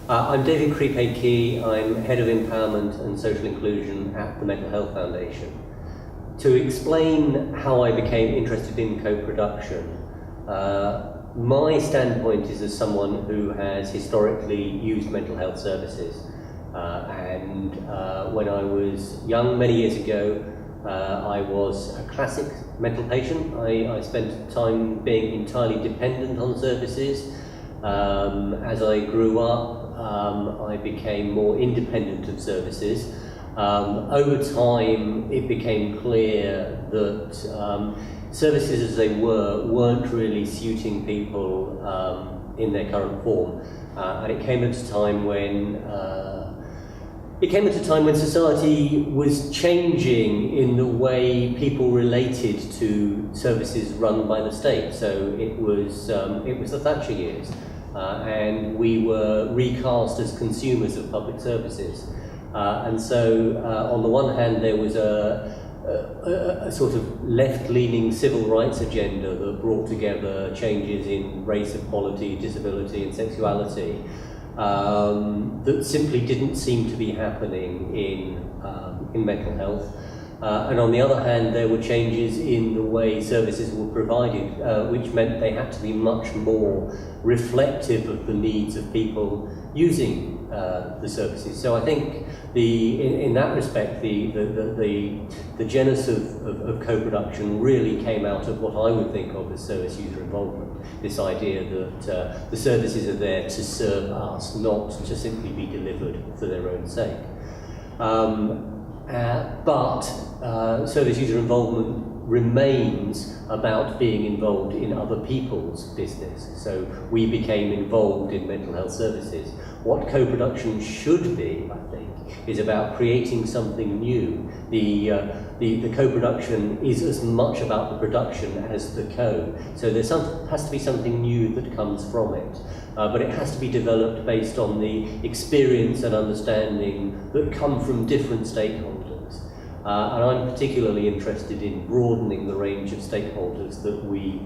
I'm David Crepaz-Keay. I'm Head of Empowerment and Social Inclusion at the Mental Health Foundation. To explain how I became interested in co-production, my standpoint is as someone who has historically used mental health services. When I was young, many years ago, I was a classic mental patient. I spent time being entirely dependent on services. As I grew up, I became more independent of services. Over time, it became clear that services as they weren't really suiting people in their current form. And it came at a time when society was changing in the way people related to services run by the state. So it was the Thatcher years, and we were recast as consumers of public services. On the one hand, there was a sort of left-leaning civil rights agenda that brought together changes in race equality, disability, and sexuality. That simply didn't seem to be happening in mental health. And on the other hand, there were changes in the way services were provided, which meant they had to be much more reflective of the needs of people using the services. So I think in that respect, the genesis of co-production really came out of what I would think of as service user involvement. This idea that the services are there to serve us, not to simply be delivered for their own sake. But service user involvement remains about being involved in other people's business. So we became involved in mental health services. What co-production should be, I think, is about creating something new. The co-production is as much about the production as the co. So there has to be something new that comes from it. But it has to be developed based on the experience and understanding that come from different stakeholders. And I'm particularly interested in broadening the range of stakeholders that we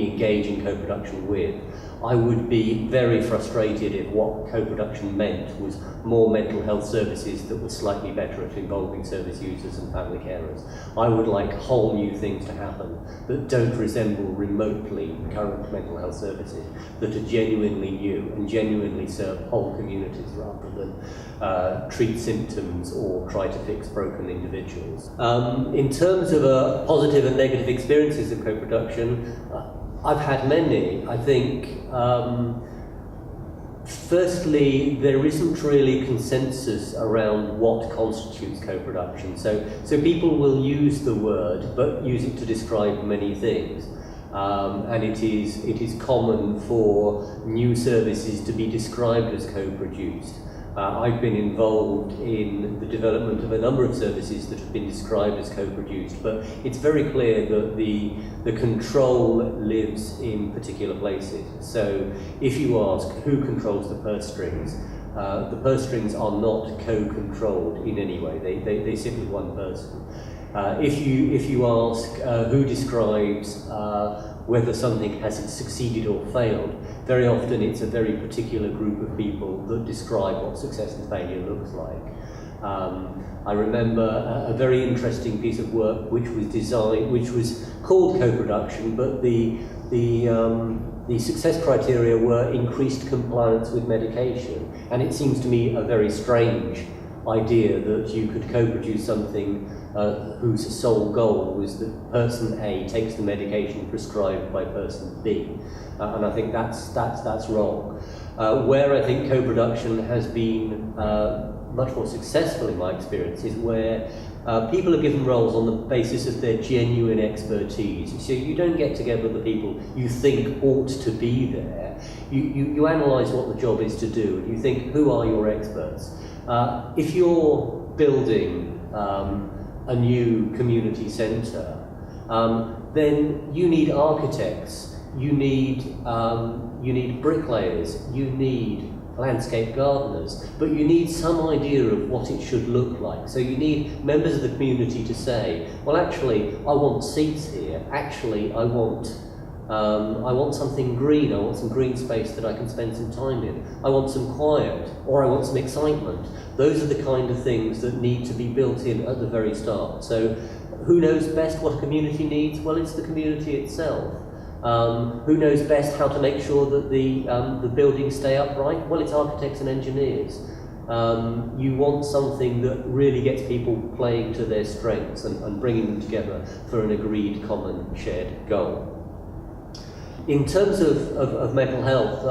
engage in co-production with. I would be very frustrated if what co-production meant was more mental health services that were slightly better at involving service users and family carers. I would like whole new things to happen that don't resemble remotely current mental health services, that are genuinely new and genuinely serve whole communities rather than treat symptoms or try to fix broken individuals. In terms of positive and negative experiences of co-production, I've had many. I think, firstly, there isn't really consensus around what constitutes co-production. So people will use the word, but use it to describe many things. And it is common for new services to be described as co-produced. I've been involved in the development of a number of services that have been described as co-produced, but it's very clear that the control lives in particular places. So if you ask who controls the purse strings are not co-controlled in any way. They sit with one person. If you ask who describes whether something has succeeded or failed, very often it's a very particular group of people that describe what success and failure looks like. I remember a very interesting piece of work which was called co-production, but the success criteria were increased compliance with medication, and it seems to me a very strange idea that you could co-produce something whose sole goal was that person A takes the medication prescribed by person B, and I think that's wrong. Where I think co-production has been much more successful in my experience is where people are given roles on the basis of their genuine expertise. So you don't get together the people you think ought to be there. You analyse what the job is to do, and you think, who are your experts? If you're building a new community centre, then you need architects, you need bricklayers, you need landscape gardeners, but you need some idea of what it should look like. So you need members of the community to say, well, actually, I want seats here, actually, I want I want something green, I want some green space that I can spend some time in. I want some quiet, or I want some excitement. Those are the kind of things that need to be built in at the very start. So who knows best what a community needs? Well, it's the community itself. Who knows best how to make sure that the buildings stay upright? Well, it's architects and engineers. You want something that really gets people playing to their strengths and bringing them together for an agreed, common, shared goal. In terms of mental health,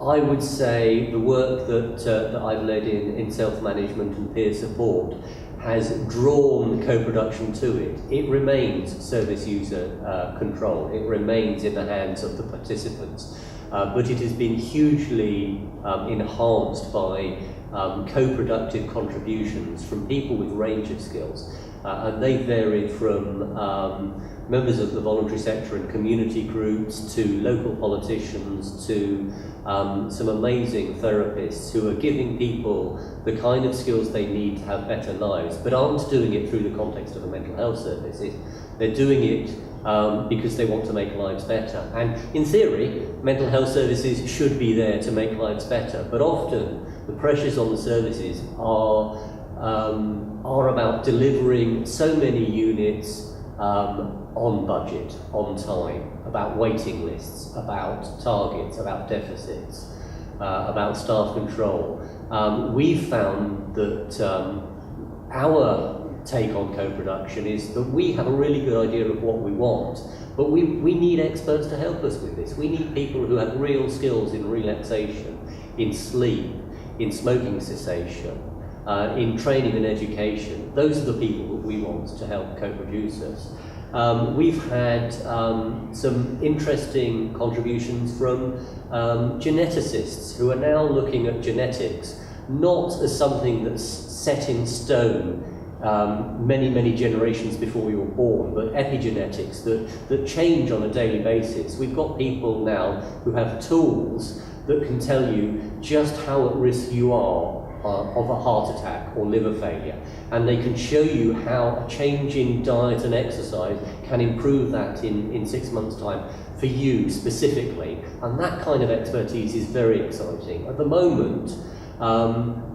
I would say the work that I've led in self-management and peer support has drawn co-production to it. It remains service user control. It remains in the hands of the participants. But it has been hugely enhanced by co-productive contributions from people with a range of skills. And they varied from members of the voluntary sector and community groups to local politicians to some amazing therapists who are giving people the kind of skills they need to have better lives, but aren't doing it through the context of a mental health service. They're doing it because they want to make lives better. And in theory, mental health services should be there to make lives better, but often the pressures on the services are about delivering so many units on budget, on time, about waiting lists, about targets, about deficits, about staff control. We've found that our take on co-production is that we have a really good idea of what we want, but we need experts to help us with this. We need people who have real skills in relaxation, in sleep, in smoking cessation, in training and education. Those are the people that we want to help co-produce us. We've had some interesting contributions from geneticists who are now looking at genetics not as something that's set in stone many generations before we were born, but epigenetics that change on a daily basis. We've got people now who have tools that can tell you just how at risk you are of a heart attack or liver failure, and they can show you how a change in diet and exercise can improve that in 6 months' time for you specifically, and that kind of expertise is very exciting. At the moment,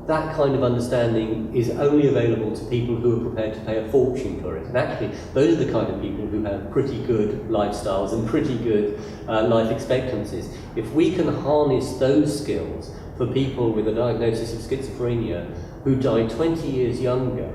that kind of understanding is only available to people who are prepared to pay a fortune for it. And actually, those are the kind of people who have pretty good lifestyles and pretty good life expectancies. If we can harness those skills for people with a diagnosis of schizophrenia who die 20 years younger,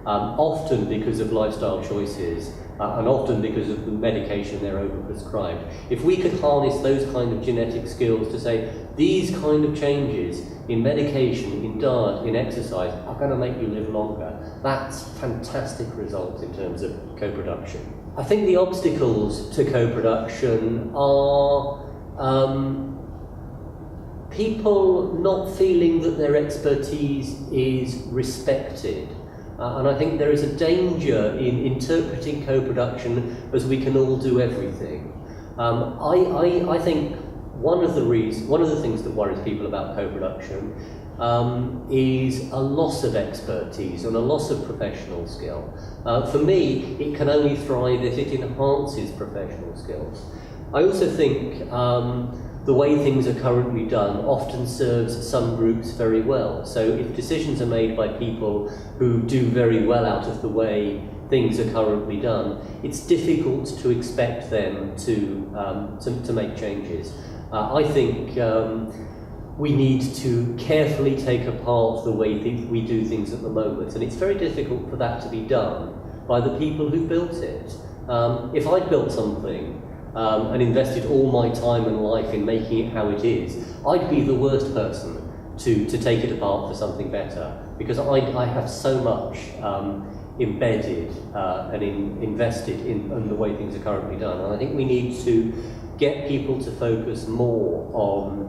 often because of lifestyle choices, and often because of the medication they're overprescribed. If we could harness those kind of genetic skills to say, these kind of changes in medication, in diet, in exercise are going to make you live longer, that's fantastic results in terms of co-production. I think the obstacles to co-production are people not feeling that their expertise is respected. And I think there is a danger in interpreting co-production as we can all do everything. I think one of the things that worries people about co-production is a loss of expertise and a loss of professional skill. For me, it can only thrive if it enhances professional skills. I also think the way things are currently done often serves some groups very well. So if decisions are made by people who do very well out of the way things are currently done, it's difficult to expect them to make changes. I think we need to carefully take apart the way we do things at the moment, and it's very difficult for that to be done by the people who built it. If I'd built something and invested all my time and life in making it how it is, I'd be the worst person to take it apart for something better, because I have so much embedded and invested in the way things are currently done. And I think we need to get people to focus more on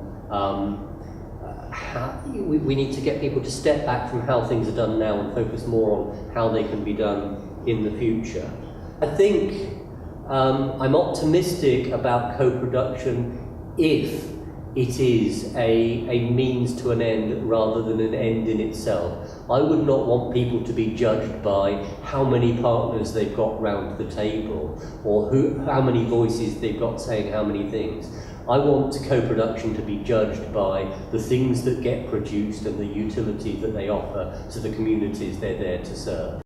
we need to get people to step back from how things are done now and focus more on how they can be done in the future. I think I'm optimistic about co-production if it is a means to an end rather than an end in itself. I would not want people to be judged by how many partners they've got round the table, or how many voices they've got saying how many things. I want co-production to be judged by the things that get produced and the utility that they offer to the communities they're there to serve.